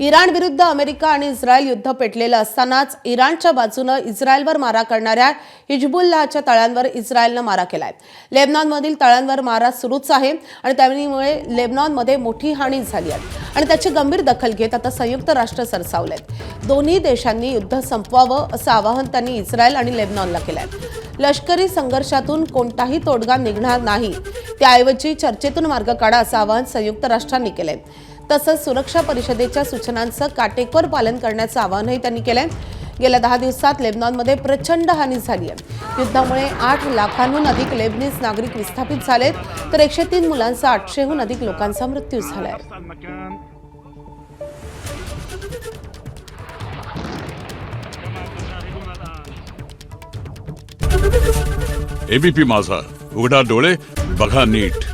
Iran विरुद्ध America आणि Israel युद्ध पेटलेलं असतानाच इराणच्या बाजूने इस्रायलवर मारा करणाऱ्या हिजबुल्लाहच्या तळांवर इस्रायलने मारा केलाय। लेबनॉनमधील तळांवर मारा सुरूच आहे आणि त्यामुळे लेबनॉनमध्ये मोठी हानी झाली आहे आणि त्याची गंभीर दखल घेत आता संयुक्त राष्ट्र सरसावलेत। दोन्ही देशांनी युद्ध संपवावं असं आवाहन त्यांनी इस्रायल आणि लेबनॉनला केलंय। लष्करी संघर्षातून कोणताही तोडगा निघणार नाही, त्याऐवजी चर्चेतून मार्ग काढा असं आवाहन संयुक्त राष्ट्रांनी केलंय। तसंच सुरक्षा परिषदेच्या सूचनांचं काटेकोर पालन करण्याचं आवाहनही त्यांनी केलंय। गेल्या 10 दिवसात लेबनॉनमध्ये प्रचंड हानी झाली आहे। युद्धामुळे 8 लाखांहून अधिक लेबनीज नागरिक विस्थापित झालेत, तर 103 मुलांचा 800हून अधिक लोकांचा मृत्यू झालाय। एबीपी माझा, उघडा डोळे बघा नीट।